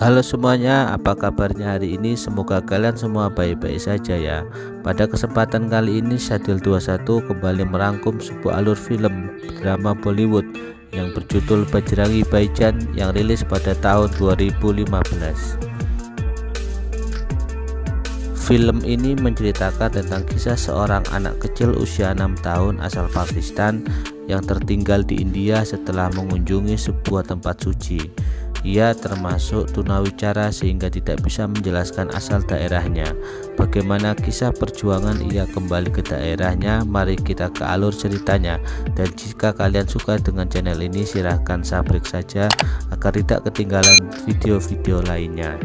Halo semuanya, apa kabarnya hari ini? Semoga kalian semua baik-baik saja ya. Pada kesempatan kali ini Syadil 21 kembali merangkum sebuah alur film drama Bollywood yang berjudul Bajrangi Bhaijaan yang rilis pada tahun 2015. Film ini menceritakan tentang kisah seorang anak kecil usia 6 tahun asal Pakistan yang tertinggal di India setelah mengunjungi sebuah tempat suci. Ia termasuk tunawicara sehingga tidak bisa menjelaskan asal daerahnya. Bagaimana kisah perjuangan ia kembali ke daerahnya? Mari kita ke alur ceritanya. Dan jika kalian suka dengan channel ini, silahkan subscribe saja agar tidak ketinggalan video-video lainnya.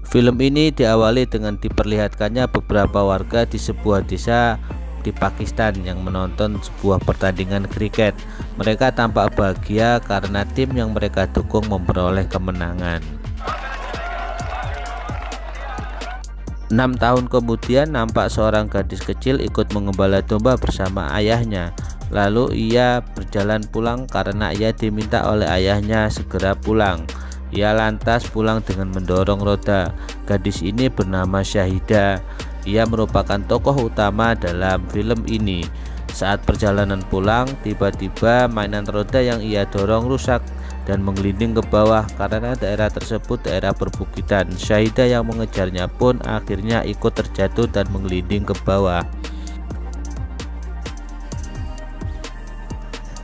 Film ini diawali dengan diperlihatkannya beberapa warga di sebuah desa di Pakistan yang menonton sebuah pertandingan kriket. Mereka tampak bahagia karena tim yang mereka dukung memperoleh kemenangan. 6 tahun kemudian nampak seorang gadis kecil ikut mengembala domba bersama ayahnya. Lalu ia berjalan pulang karena ia diminta oleh ayahnya segera pulang. Ia lantas pulang dengan mendorong roda. Gadis ini bernama Shahida. Ia merupakan tokoh utama dalam film ini. Saat perjalanan pulang, tiba-tiba mainan roda yang ia dorong rusak dan menggelinding ke bawah karena daerah tersebut daerah perbukitan. Shahida yang mengejarnya pun akhirnya ikut terjatuh dan menggelinding ke bawah.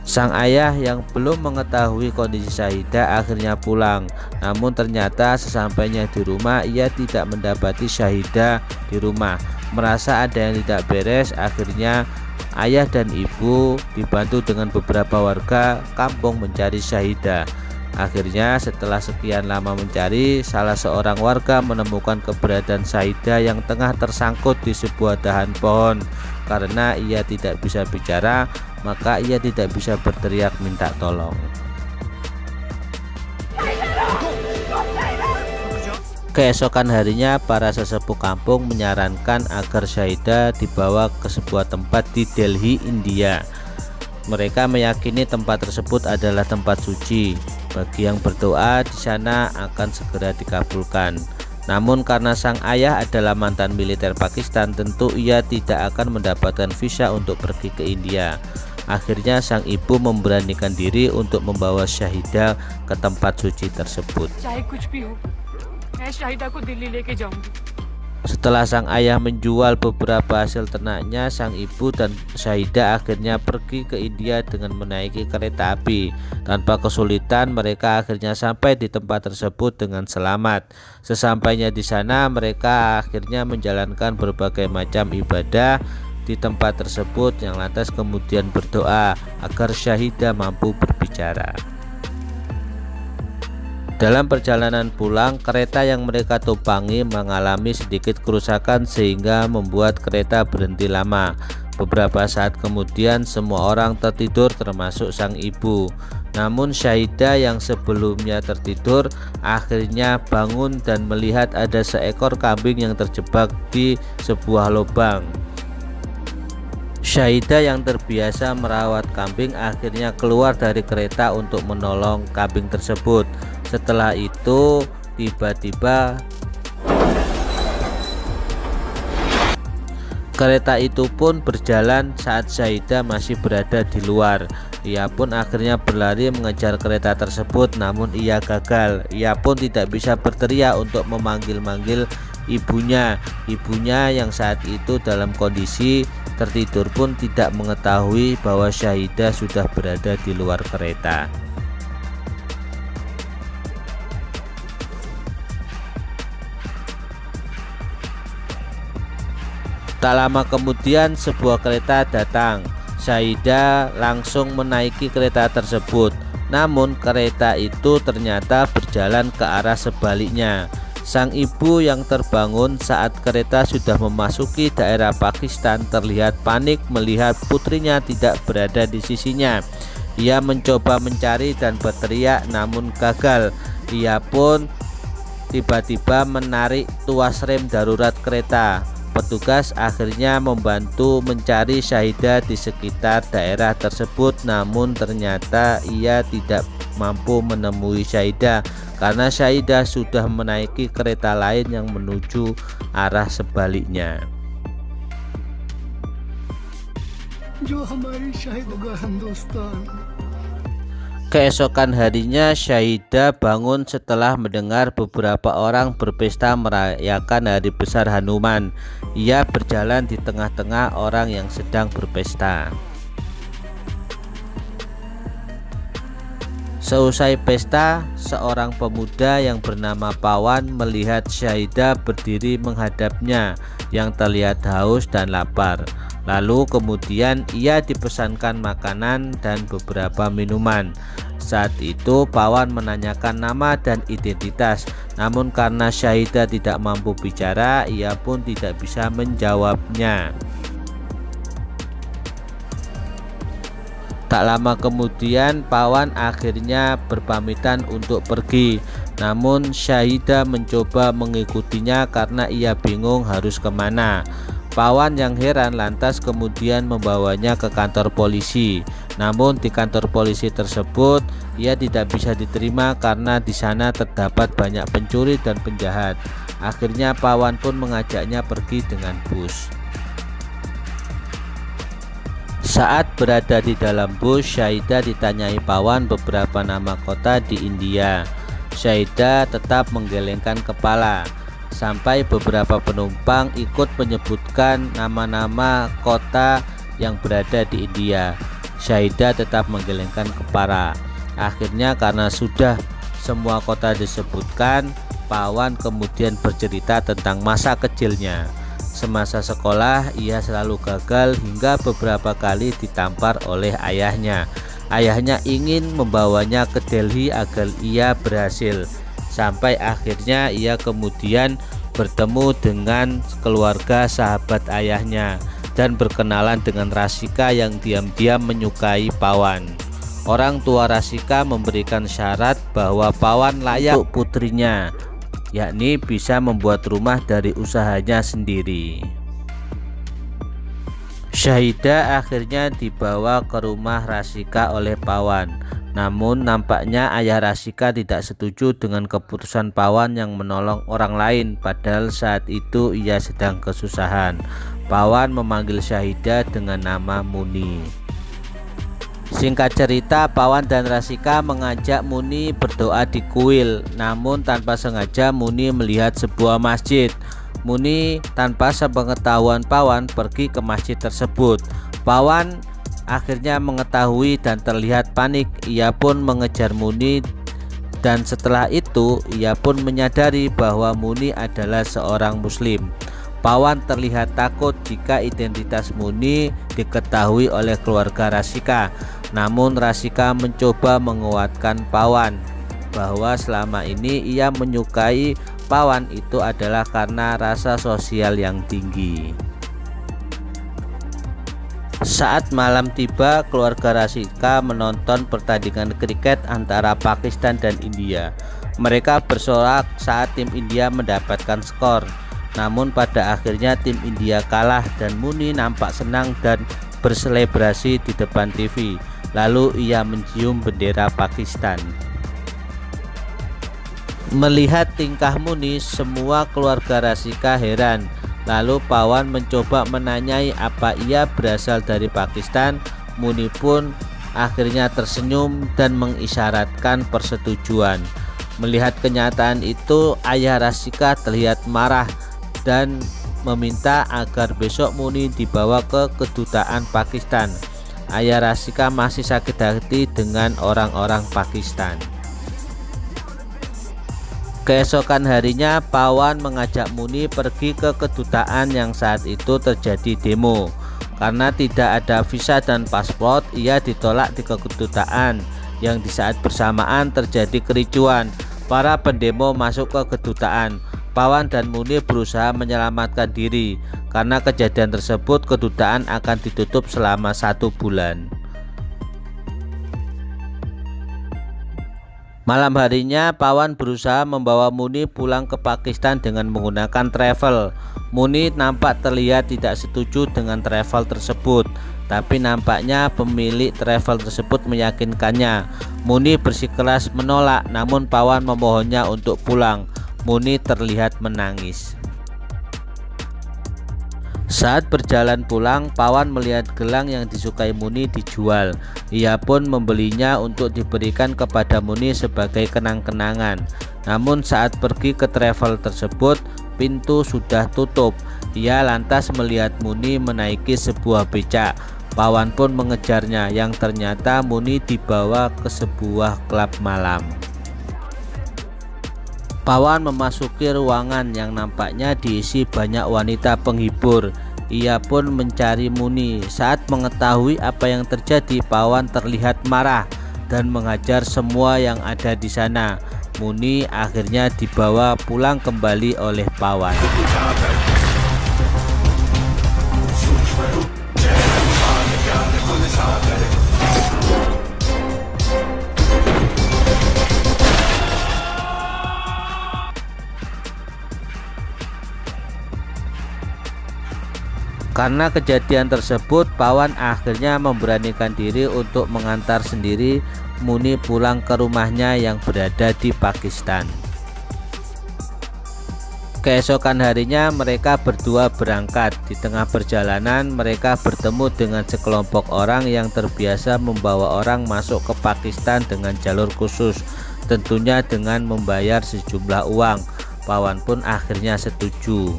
Sang ayah yang belum mengetahui kondisi Shahida akhirnya pulang. Namun ternyata sesampainya di rumah ia tidak mendapati Shahida di rumah. Merasa ada yang tidak beres, akhirnya ayah dan ibu dibantu dengan beberapa warga kampung mencari Shahida. Akhirnya setelah sekian lama mencari, salah seorang warga menemukan keberadaan Shahida yang tengah tersangkut di sebuah dahan pohon. Karena ia tidak bisa bicara, maka ia tidak bisa berteriak minta tolong. Keesokan harinya, para sesepuh kampung menyarankan agar Shahida dibawa ke sebuah tempat di Delhi, India. Mereka meyakini tempat tersebut adalah tempat suci. Bagi yang berdoa di sana akan segera dikabulkan. Namun karena sang ayah adalah mantan militer Pakistan, tentu ia tidak akan mendapatkan visa untuk pergi ke India. Akhirnya sang ibu memberanikan diri untuk membawa Shahida ke tempat suci tersebut. Setelah sang ayah menjual beberapa hasil ternaknya, sang ibu dan Shahida akhirnya pergi ke India dengan menaiki kereta api. Tanpa kesulitan mereka akhirnya sampai di tempat tersebut dengan selamat. Sesampainya di sana mereka akhirnya menjalankan berbagai macam ibadah di tempat tersebut yang lantas kemudian berdoa agar Shahida mampu berbicara. Dalam perjalanan pulang, kereta yang mereka tumpangi mengalami sedikit kerusakan sehingga membuat kereta berhenti lama. Beberapa saat kemudian semua orang tertidur termasuk sang ibu. Namun Shahida yang sebelumnya tertidur akhirnya bangun dan melihat ada seekor kambing yang terjebak di sebuah lubang. Shahida yang terbiasa merawat kambing akhirnya keluar dari kereta untuk menolong kambing tersebut. Setelah itu tiba-tiba kereta itu pun berjalan saat Shahida masih berada di luar. Ia pun akhirnya berlari mengejar kereta tersebut, namun ia gagal. Ia pun tidak bisa berteriak untuk memanggil-manggil ibunya. Ibunya yang saat itu dalam kondisi tertidur pun tidak mengetahui bahwa Shahida sudah berada di luar kereta. Tak lama kemudian sebuah kereta datang. Shahida langsung menaiki kereta tersebut. Namun kereta itu ternyata berjalan ke arah sebaliknya. Sang ibu yang terbangun saat kereta sudah memasuki daerah Pakistan terlihat panik melihat putrinya tidak berada di sisinya. Ia mencoba mencari dan berteriak namun gagal. Ia pun tiba-tiba menarik tuas rem darurat kereta. petugas akhirnya membantu mencari Syahidah di sekitar daerah tersebut, namun ternyata ia tidak mampu menemui Syahidah karena Syahidah sudah menaiki kereta lain yang menuju arah sebaliknya. Keesokan harinya Syahidah bangun setelah mendengar beberapa orang berpesta merayakan hari besar Hanuman. Ia berjalan di tengah-tengah orang yang sedang berpesta. Seusai pesta, seorang pemuda yang bernama Pawan melihat Syahidah berdiri menghadapnya yang terlihat haus dan lapar. Lalu kemudian ia dipesankan makanan dan beberapa minuman. Saat itu Pawan menanyakan nama dan identitas, namun karena Syahidah tidak mampu bicara, ia pun tidak bisa menjawabnya. Tak lama kemudian Pawan akhirnya berpamitan untuk pergi, namun Syahidah mencoba mengikutinya karena ia bingung harus kemana. Pawan yang heran lantas kemudian membawanya ke kantor polisi. Namun di kantor polisi tersebut ia tidak bisa diterima karena di sana terdapat banyak pencuri dan penjahat. Akhirnya Pawan pun mengajaknya pergi dengan bus. Saat berada di dalam bus, Syahidah ditanyai Pawan beberapa nama kota di India. Syahidah tetap menggelengkan kepala sampai beberapa penumpang ikut menyebutkan nama-nama kota yang berada di India. Syahidah tetap menggelengkan kepala. Akhirnya karena sudah semua kota disebutkan, Pawan kemudian bercerita tentang masa kecilnya. Semasa sekolah ia selalu gagal hingga beberapa kali ditampar oleh ayahnya. Ayahnya ingin membawanya ke Delhi agar ia berhasil. Sampai akhirnya ia kemudian bertemu dengan keluarga sahabat ayahnya dan berkenalan dengan Rasika yang diam-diam menyukai Pawan. Orang tua Rasika memberikan syarat bahwa Pawan layak untuk putrinya, yakni bisa membuat rumah dari usahanya sendiri. Syahidah akhirnya dibawa ke rumah Rasika oleh Pawan. Namun nampaknya ayah Rasika tidak setuju dengan keputusan Pawan yang menolong orang lain, padahal saat itu ia sedang kesusahan. Pawan memanggil Syahidah dengan nama Muni. Singkat cerita, Pawan dan Rasika mengajak Muni berdoa di kuil. Namun tanpa sengaja Muni melihat sebuah masjid. Muni tanpa sepengetahuan Pawan pergi ke masjid tersebut. Pawan akhirnya mengetahui dan terlihat panik. Ia pun mengejar Muni dan setelah itu ia pun menyadari bahwa Muni adalah seorang muslim. Pawan terlihat takut jika identitas Muni diketahui oleh keluarga Rasika. Namun Rasika mencoba menguatkan Pawan bahwa selama ini ia menyukai Pawan itu adalah karena rasa sosial yang tinggi. Saat malam tiba, keluarga Rasika menonton pertandingan kriket antara Pakistan dan India. Mereka bersorak saat tim India mendapatkan skor. Namun pada akhirnya tim India kalah dan Muni nampak senang dan berselebrasi di depan TV. Lalu ia mencium bendera Pakistan. Melihat tingkah Muni, semua keluarga Rasika heran. Lalu Pawan mencoba menanyai apa ia berasal dari Pakistan. Muni pun akhirnya tersenyum dan mengisyaratkan persetujuan. Melihat kenyataan itu, ayah Rasika terlihat marah dan meminta agar besok Muni dibawa ke kedutaan Pakistan. Ayah Rasika masih sakit hati dengan orang-orang Pakistan. Keesokan harinya Pawan mengajak Muni pergi ke kedutaan yang saat itu terjadi demo. Karena tidak ada visa dan paspor, ia ditolak di kedutaan. Yang di saat bersamaan terjadi kericuan. Para pendemo masuk ke kedutaan. Pawan dan Muni berusaha menyelamatkan diri. Karena kejadian tersebut kedutaan akan ditutup selama 1 bulan. Malam harinya, Pawan berusaha membawa Muni pulang ke Pakistan dengan menggunakan travel. Muni nampak terlihat tidak setuju dengan travel tersebut, tapi nampaknya pemilik travel tersebut meyakinkannya. Muni bersikeras menolak, namun Pawan memohonnya untuk pulang. Muni terlihat menangis. Saat berjalan pulang, Pawan melihat gelang yang disukai Muni dijual. Ia pun membelinya untuk diberikan kepada Muni sebagai kenang-kenangan. Namun saat pergi ke travel tersebut, pintu sudah tutup. Ia lantas melihat Muni menaiki sebuah becak. Pawan pun mengejarnya, yang ternyata Muni dibawa ke sebuah klub malam. Pawan memasuki ruangan yang nampaknya diisi banyak wanita penghibur. Ia pun mencari Muni. Saat mengetahui apa yang terjadi, Pawan terlihat marah dan menghajar semua yang ada di sana. Muni akhirnya dibawa pulang kembali oleh Pawan. Karena kejadian tersebut, Pawan akhirnya memberanikan diri untuk mengantar sendiri Muni pulang ke rumahnya yang berada di Pakistan. Keesokan harinya mereka berdua berangkat. Di tengah perjalanan mereka bertemu dengan sekelompok orang yang terbiasa membawa orang masuk ke Pakistan dengan jalur khusus, tentunya dengan membayar sejumlah uang. Pawan pun akhirnya setuju.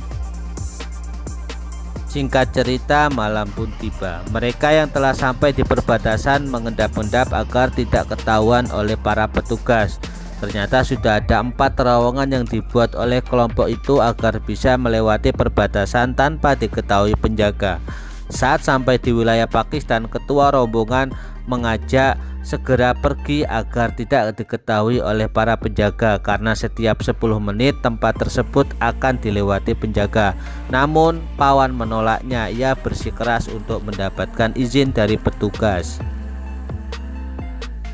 Singkat cerita, malam pun tiba. Mereka yang telah sampai di perbatasan mengendap-endap agar tidak ketahuan oleh para petugas. Ternyata sudah ada 4 terowongan yang dibuat oleh kelompok itu agar bisa melewati perbatasan tanpa diketahui penjaga. Saat sampai di wilayah Pakistan, ketua rombongan mengajak segera pergi agar tidak diketahui oleh para penjaga, karena setiap 10 menit tempat tersebut akan dilewati penjaga. Namun Pawan menolaknya. Ia bersikeras untuk mendapatkan izin dari petugas.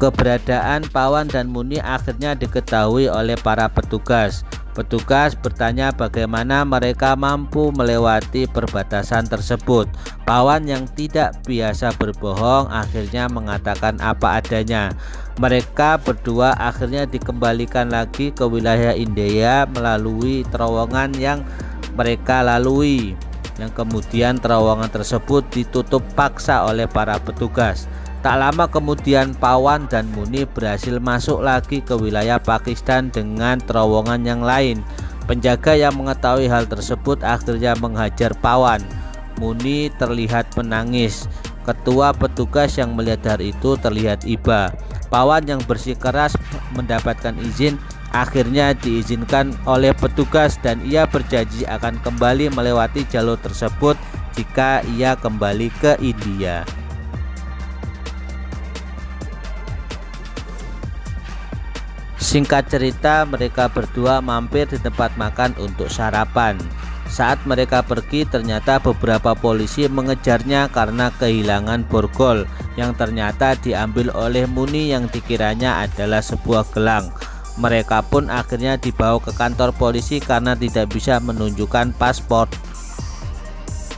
Keberadaan Pawan dan Muni akhirnya diketahui oleh para petugas. Petugas bertanya bagaimana mereka mampu melewati perbatasan tersebut. Pawan yang tidak biasa berbohong akhirnya mengatakan apa adanya. Mereka berdua akhirnya dikembalikan lagi ke wilayah India melalui terowongan yang mereka lalui, yang kemudian terowongan tersebut ditutup paksa oleh para petugas. Tak lama kemudian Pawan dan Muni berhasil masuk lagi ke wilayah Pakistan dengan terowongan yang lain. Penjaga yang mengetahui hal tersebut akhirnya menghajar Pawan. Muni terlihat menangis. Ketua petugas yang melihat hal itu terlihat iba. Pawan yang bersikeras mendapatkan izin akhirnya diizinkan oleh petugas dan ia berjanji akan kembali melewati jalur tersebut jika ia kembali ke India. Singkat cerita, mereka berdua mampir di tempat makan untuk sarapan. Saat mereka pergi, ternyata beberapa polisi mengejarnya karena kehilangan borgol yang ternyata diambil oleh Muni yang dikiranya adalah sebuah gelang. Mereka pun akhirnya dibawa ke kantor polisi karena tidak bisa menunjukkan paspor.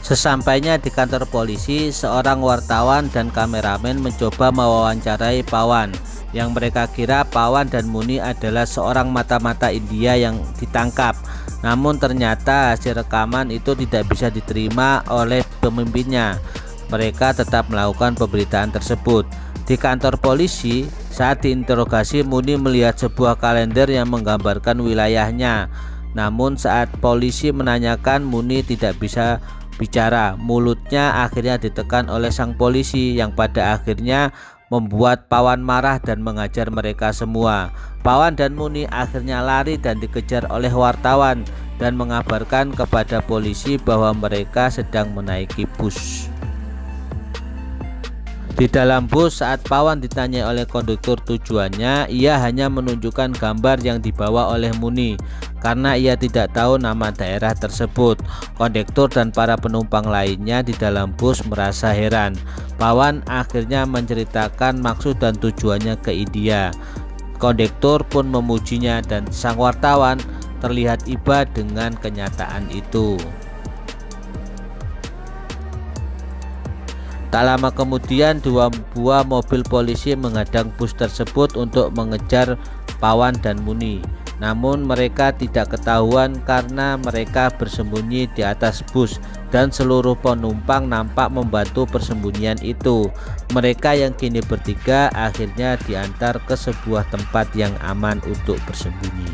Sesampainya di kantor polisi, seorang wartawan dan kameramen mencoba mewawancarai Pawan. Yang mereka kira Pawan dan Muni adalah seorang mata-mata India yang ditangkap. Namun ternyata hasil rekaman itu tidak bisa diterima oleh pemimpinnya. Mereka tetap melakukan pemberitaan tersebut. Di kantor polisi, saat diinterogasi, Muni melihat sebuah kalender yang menggambarkan wilayahnya. Namun saat polisi menanyakan, Muni tidak bisa bicara. Mulutnya akhirnya ditekan oleh sang polisi yang pada akhirnya membuat Pawan marah dan mengajar mereka semua. Pawan dan Muni akhirnya lari dan dikejar oleh wartawan dan mengabarkan kepada polisi bahwa mereka sedang menaiki bus. Di dalam bus, saat Pawan ditanya oleh konduktur tujuannya, ia hanya menunjukkan gambar yang dibawa oleh Muni karena ia tidak tahu nama daerah tersebut. Konduktur dan para penumpang lainnya di dalam bus merasa heran. Pawan akhirnya menceritakan maksud dan tujuannya ke India. Kondektur pun memujinya dan sang wartawan terlihat iba dengan kenyataan itu. Tak lama kemudian 2 buah mobil polisi menghadang bus tersebut untuk mengejar Pawan dan Muni. Namun mereka tidak ketahuan karena mereka bersembunyi di atas bus dan seluruh penumpang nampak membantu persembunyian itu. Mereka yang kini bertiga akhirnya diantar ke sebuah tempat yang aman untuk bersembunyi.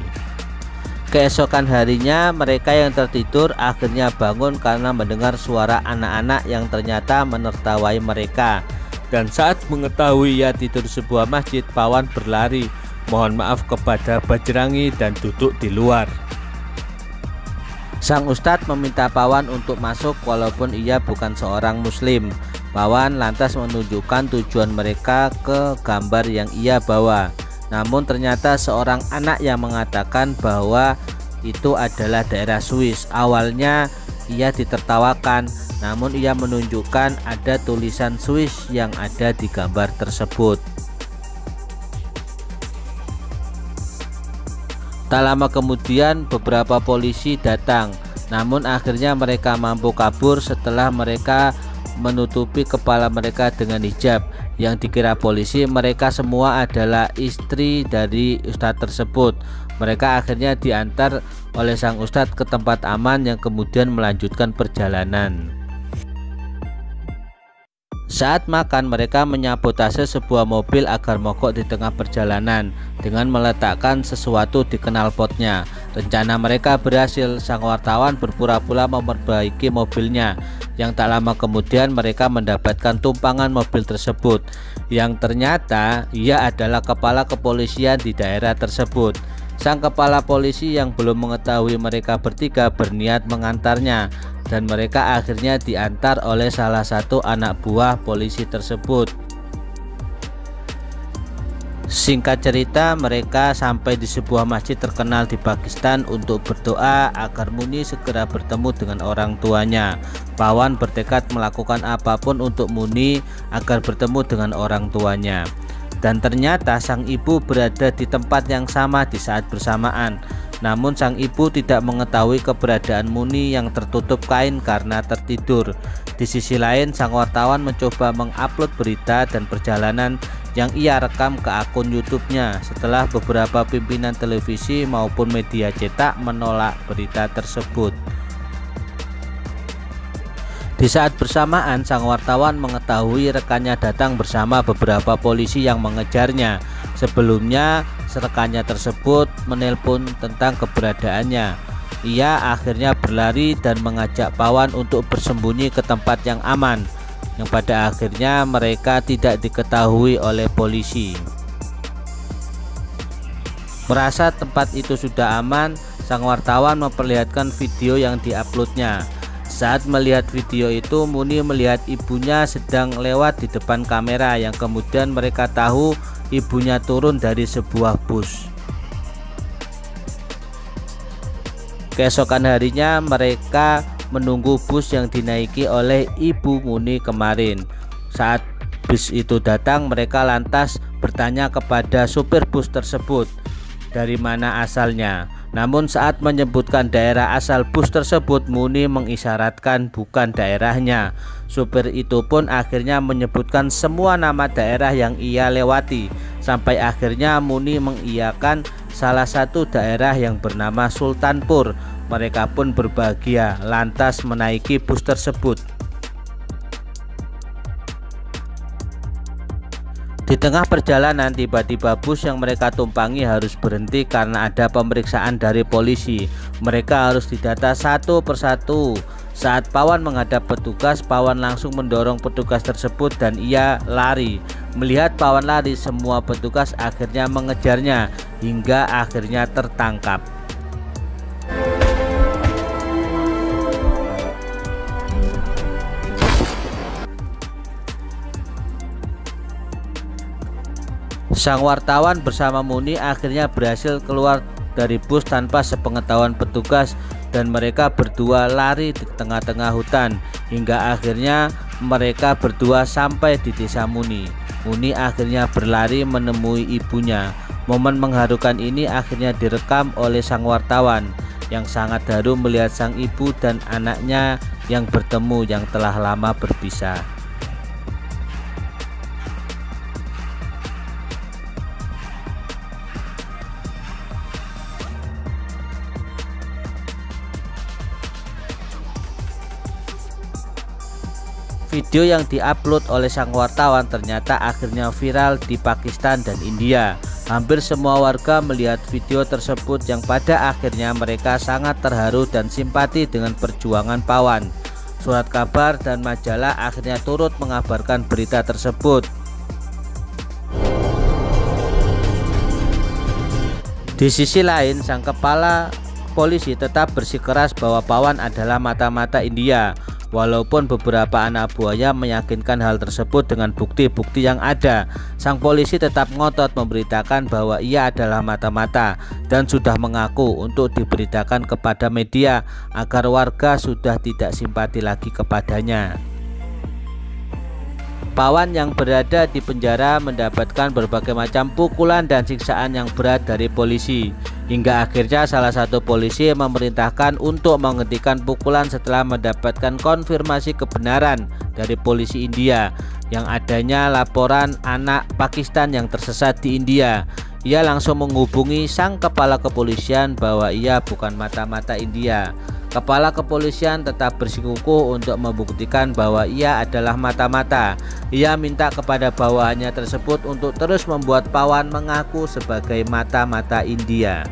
Keesokan harinya mereka yang tertidur akhirnya bangun karena mendengar suara anak-anak yang ternyata menertawai mereka. Dan saat mengetahui ia tidur di sebuah masjid, Pawan berlari mohon maaf kepada Bajrangi dan duduk di luar. Sang ustadz meminta Pawan untuk masuk walaupun ia bukan seorang muslim. Pawan lantas menunjukkan tujuan mereka ke gambar yang ia bawa. Namun ternyata seorang anak yang mengatakan bahwa itu adalah daerah Swiss. Awalnya ia ditertawakan, namun ia menunjukkan ada tulisan Swiss yang ada di gambar tersebut. Tak lama kemudian beberapa polisi datang, namun akhirnya mereka mampu kabur setelah mereka menutupi kepala mereka dengan hijab. Yang dikira polisi mereka semua adalah istri dari ustadz tersebut. Mereka akhirnya diantar oleh sang ustadz ke tempat aman yang kemudian melanjutkan perjalanan. Saat makan mereka menyabotase sebuah mobil agar mogok di tengah perjalanan dengan meletakkan sesuatu di knalpotnya. Rencana mereka berhasil, sang wartawan berpura-pura memperbaiki mobilnya. Yang tak lama kemudian mereka mendapatkan tumpangan mobil tersebut, yang ternyata ia adalah kepala kepolisian di daerah tersebut. Sang kepala polisi yang belum mengetahui mereka bertiga berniat mengantarnya, dan mereka akhirnya diantar oleh salah satu anak buah polisi tersebut. Singkat cerita, mereka sampai di sebuah masjid terkenal di Pakistan untuk berdoa agar Muni segera bertemu dengan orang tuanya. Pawan bertekad melakukan apapun untuk Muni agar bertemu dengan orang tuanya. Dan ternyata sang ibu berada di tempat yang sama di saat bersamaan. Namun sang ibu tidak mengetahui keberadaan Muni yang tertutup kain karena tertidur. Di sisi lain, sang wartawan mencoba mengupload berita dan perjalanan yang ia rekam ke akun YouTube-nya setelah beberapa pimpinan televisi maupun media cetak menolak berita tersebut. Di saat bersamaan, sang wartawan mengetahui rekannya datang bersama beberapa polisi yang mengejarnya. Sebelumnya, rekannya tersebut menelpon tentang keberadaannya. Ia akhirnya berlari dan mengajak Pawan untuk bersembunyi ke tempat yang aman, yang pada akhirnya mereka tidak diketahui oleh polisi. Merasa tempat itu sudah aman, sang wartawan memperlihatkan video yang diuploadnya. Saat melihat video itu, Muni melihat ibunya sedang lewat di depan kamera, yang kemudian mereka tahu ibunya turun dari sebuah bus. Keesokan harinya mereka menunggu bus yang dinaiki oleh ibu Muni kemarin. Saat bus itu datang, mereka lantas bertanya kepada supir bus tersebut dari mana asalnya. Namun saat menyebutkan daerah asal bus tersebut, Muni mengisyaratkan bukan daerahnya. Supir itu pun akhirnya menyebutkan semua nama daerah yang ia lewati, sampai akhirnya Muni mengiyakan salah satu daerah yang bernama Sultanpur. Mereka pun berbahagia lantas menaiki bus tersebut. Di tengah perjalanan, tiba-tiba bus yang mereka tumpangi harus berhenti karena ada pemeriksaan dari polisi. Mereka harus didata satu persatu. Saat Pawan menghadap petugas, Pawan langsung mendorong petugas tersebut dan ia lari. Melihat Pawan lari, semua petugas akhirnya mengejarnya hingga akhirnya tertangkap. Sang wartawan bersama Muni akhirnya berhasil keluar dari bus tanpa sepengetahuan petugas, dan mereka berdua lari di tengah-tengah hutan hingga akhirnya mereka berdua sampai di desa Muni. Muni akhirnya berlari menemui ibunya. Momen mengharukan ini akhirnya direkam oleh sang wartawan yang sangat haru melihat sang ibu dan anaknya yang bertemu yang telah lama berpisah. Video yang diupload oleh sang wartawan ternyata akhirnya viral di Pakistan dan India. Hampir semua warga melihat video tersebut yang pada akhirnya mereka sangat terharu dan simpati dengan perjuangan Pawan. Surat kabar dan majalah akhirnya turut mengabarkan berita tersebut. Di sisi lain, sang kepala polisi tetap bersikeras bahwa Pawan adalah mata-mata India. Walaupun beberapa anak buahnya meyakinkan hal tersebut dengan bukti-bukti yang ada, sang polisi tetap ngotot memberitakan bahwa ia adalah mata-mata dan sudah mengaku untuk diberitakan kepada media agar warga sudah tidak simpati lagi kepadanya. Pawan yang berada di penjara mendapatkan berbagai macam pukulan dan siksaan yang berat dari polisi. Hingga akhirnya salah satu polisi memerintahkan untuk menghentikan pukulan setelah mendapatkan konfirmasi kebenaran dari polisi India yang adanya laporan anak Pakistan yang tersesat di India. Ia langsung menghubungi sang kepala kepolisian bahwa ia bukan mata-mata India. Kepala kepolisian tetap bersikukuh untuk membuktikan bahwa ia adalah mata-mata. Ia minta kepada bawahannya tersebut untuk terus membuat Pawan mengaku sebagai mata-mata India.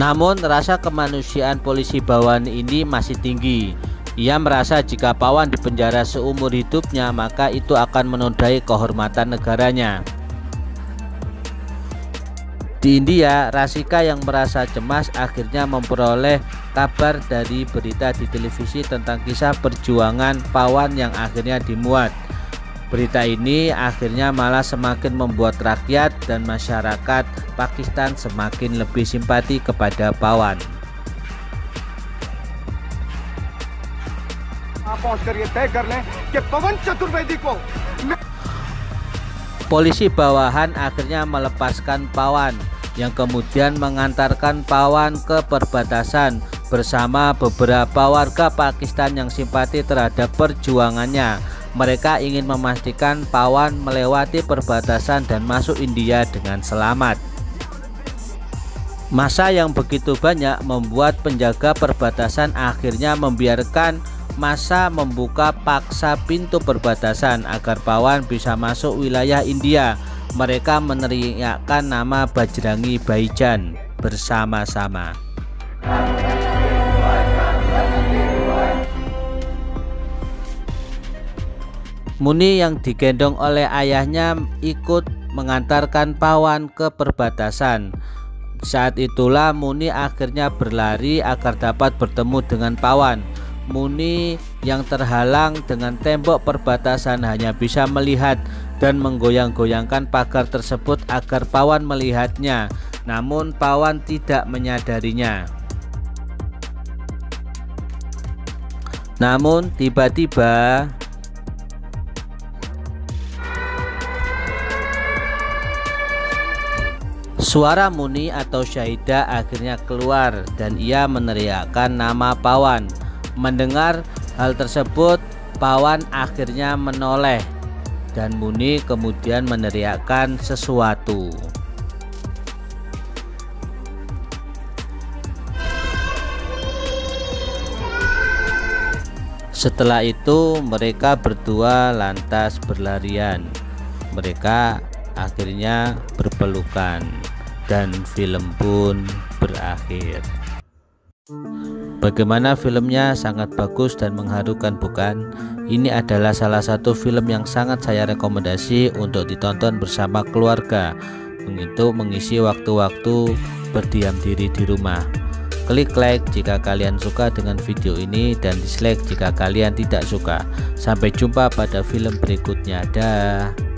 Namun rasa kemanusiaan polisi bawahan ini masih tinggi. Ia merasa jika Pawan dipenjara seumur hidupnya maka itu akan menodai kehormatan negaranya. Di India, Rasika yang merasa cemas akhirnya memperoleh kabar dari berita di televisi tentang kisah perjuangan Pawan yang akhirnya dimuat. Berita ini akhirnya malah semakin membuat rakyat dan masyarakat Pakistan semakin lebih simpati kepada Pawan. Polisi bawahan akhirnya melepaskan Pawan yang kemudian mengantarkan Pawan ke perbatasan bersama beberapa warga Pakistan yang simpati terhadap perjuangannya. Mereka ingin memastikan Pawan melewati perbatasan dan masuk India dengan selamat. Massa yang begitu banyak membuat penjaga perbatasan akhirnya membiarkan massa membuka paksa pintu perbatasan agar Pawan bisa masuk wilayah India. Mereka meneriakkan nama Bajrangi Bhaijaan bersama-sama. Muni yang digendong oleh ayahnya ikut mengantarkan Pawan ke perbatasan. Saat itulah Muni akhirnya berlari agar dapat bertemu dengan Pawan. Muni yang terhalang dengan tembok perbatasan hanya bisa melihat dan menggoyang-goyangkan pagar tersebut agar Pawan melihatnya. Namun Pawan tidak menyadarinya. Namun tiba-tiba suara Muni atau Syahidah akhirnya keluar dan ia meneriakkan nama Pawan. Mendengar hal tersebut, Pawan akhirnya menoleh dan Muni kemudian meneriakkan sesuatu. Setelah itu mereka berdua lantas berlarian. Mereka akhirnya berpelukan dan film pun berakhir. Bagaimana filmnya? Sangat bagus dan mengharukan, bukan? Ini adalah salah satu film yang sangat saya rekomendasi untuk ditonton bersama keluarga untuk mengisi waktu-waktu berdiam diri di rumah. Klik like jika kalian suka dengan video ini dan dislike jika kalian tidak suka. Sampai jumpa pada film berikutnya. Dah.